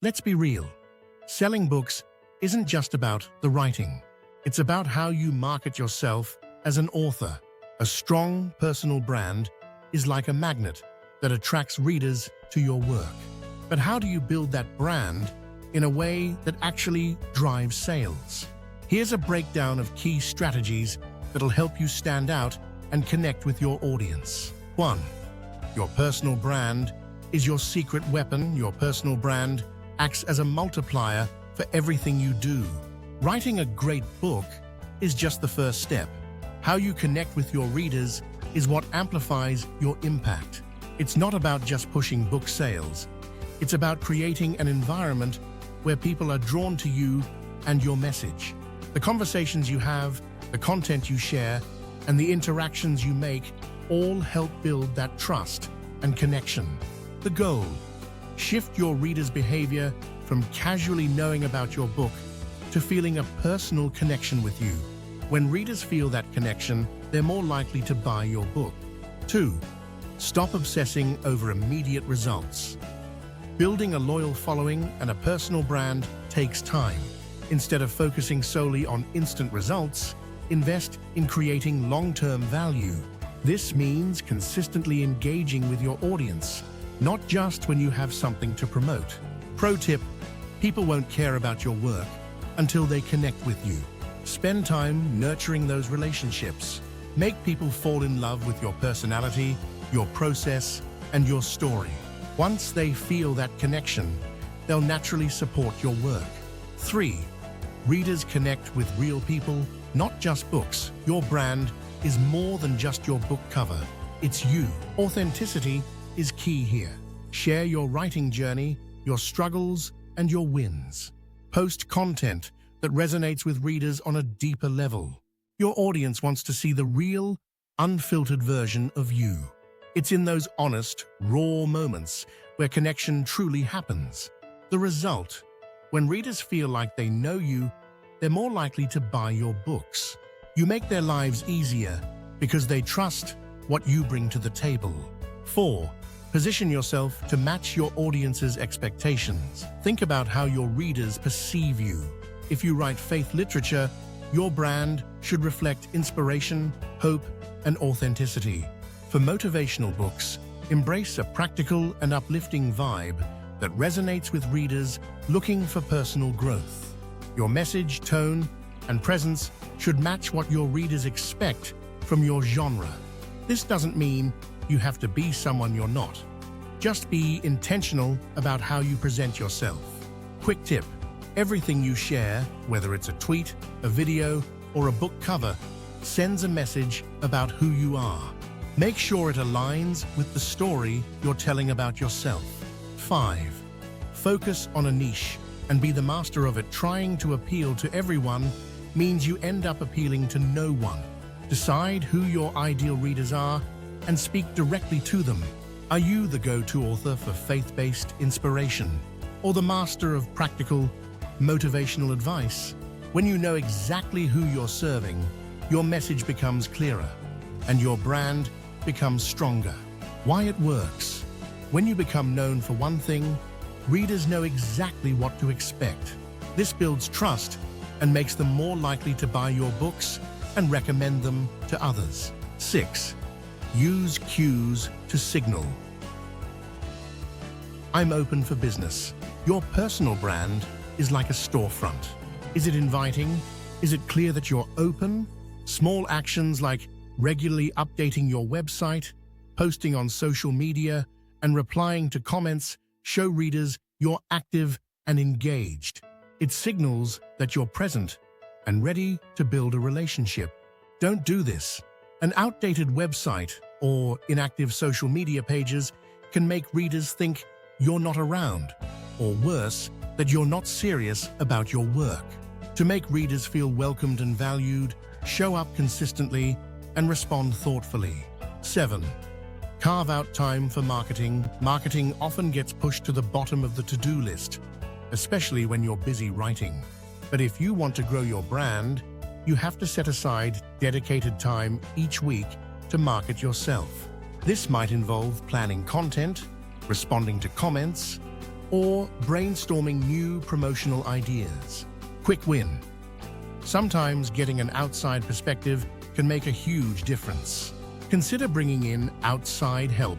Let's be real. Selling books isn't just about the writing. It's about how you market yourself as an author. A strong personal brand is like a magnet that attracts readers to your work. But how do you build that brand in a way that actually drives sales? Here's a breakdown of key strategies that'll help you stand out and connect with your audience. 1. Your personal brand is your secret weapon. Your personal brand acts as a multiplier for everything you do. Writing a great book is just the first step. How you connect with your readers is what amplifies your impact. It's not about just pushing book sales. It's about creating an environment where people are drawn to you and your message. The conversations you have, the content you share, and the interactions you make all help build that trust and connection. The goal: shift your readers' behavior from casually knowing about your book to feeling a personal connection with you. When readers feel that connection, they're more likely to buy your book. 2. Stop obsessing over immediate results. Building a loyal following and a personal brand takes time. Instead of focusing solely on instant results, invest in creating long-term value. This means consistently engaging with your audience, not just when you have something to promote. Pro tip: people won't care about your work until they connect with you. Spend time nurturing those relationships. Make people fall in love with your personality, your process, and your story. Once they feel that connection, they'll naturally support your work. 3. Readers connect with real people, not just books. Your brand is more than just your book cover. It's you. Authenticity is key here. Share your writing journey, your struggles, and your wins. Post content that resonates with readers on a deeper level. Your audience wants to see the real, unfiltered version of you. It's in those honest, raw moments where connection truly happens. The result: when readers feel like they know you, they're more likely to buy your books. You make their lives easier because they trust what you bring to the table. 4. Position yourself to match your audience's expectations. Think about how your readers perceive you. If you write faith literature, your brand should reflect inspiration, hope, and authenticity. For motivational books, embrace a practical and uplifting vibe that resonates with readers looking for personal growth. Your message, tone, and presence should match what your readers expect from your genre. This doesn't mean you have to be someone you're not. Just be intentional about how you present yourself. Quick tip: everything you share, whether it's a tweet, a video, or a book cover, sends a message about who you are. Make sure it aligns with the story you're telling about yourself. 5. Focus on a niche and be the master of it. Trying to appeal to everyone means you end up appealing to no one. Decide who your ideal readers are and speak directly to them. Are you the go-to author for faith-based inspiration, or the master of practical, motivational advice? When you know exactly who you're serving, your message becomes clearer, and your brand becomes stronger. Why it works: when you become known for one thing, readers know exactly what to expect. This builds trust and makes them more likely to buy your books and recommend them to others. 6. Use cues to signal. I'm open for business. Your personal brand is like a storefront. Is it inviting? Is it clear that you're open? Small actions like regularly updating your website, posting on social media, and replying to comments show readers you're active and engaged. It signals that you're present and ready to build a relationship. Don't do this. An outdated website or inactive social media pages can make readers think you're not around, or worse, that you're not serious about your work. To make readers feel welcomed and valued, show up consistently and respond thoughtfully. 7. Carve out time for marketing. Marketing often gets pushed to the bottom of the to-do list, especially when you're busy writing. But if you want to grow your brand, you have to set aside dedicated time each week to market yourself. This might involve planning content, responding to comments, or brainstorming new promotional ideas. Quick win. Sometimes getting an outside perspective can make a huge difference. Consider bringing in outside help,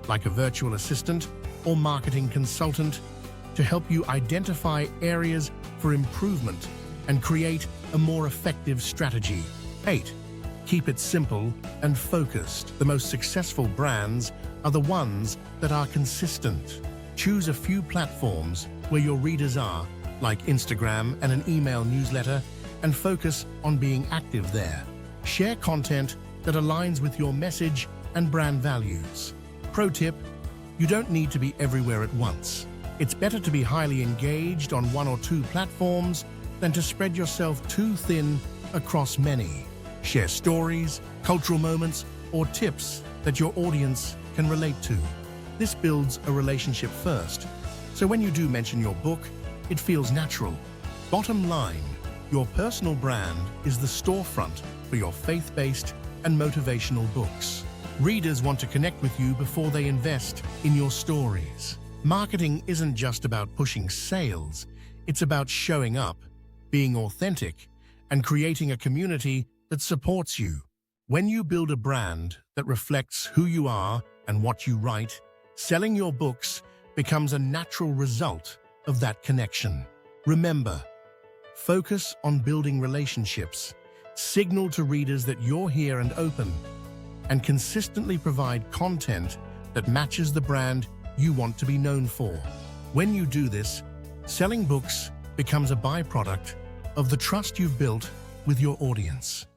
like a virtual assistant or marketing consultant, to help you identify areas for improvement and create a more effective strategy. 8. Keep it simple and focused. The most successful brands are the ones that are consistent. Choose a few platforms where your readers are, like Instagram and an email newsletter, and focus on being active there. Share content that aligns with your message and brand values. Pro tip: you don't need to be everywhere at once. It's better to be highly engaged on one or two platforms than to spread yourself too thin across many. Share stories, cultural moments, or tips that your audience can relate to. This builds a relationship first, so when you do mention your book, it feels natural. Bottom line, your personal brand is the storefront for your faith-based and motivational books. Readers want to connect with you before they invest in your stories. Marketing isn't just about pushing sales, it's about showing up, being authentic, and creating a community that supports you. When you build a brand that reflects who you are and what you write, selling your books becomes a natural result of that connection. Remember, focus on building relationships, signal to readers that you're here and open, and consistently provide content that matches the brand you want to be known for. When you do this, selling books becomes a byproduct of the trust you've built with your audience.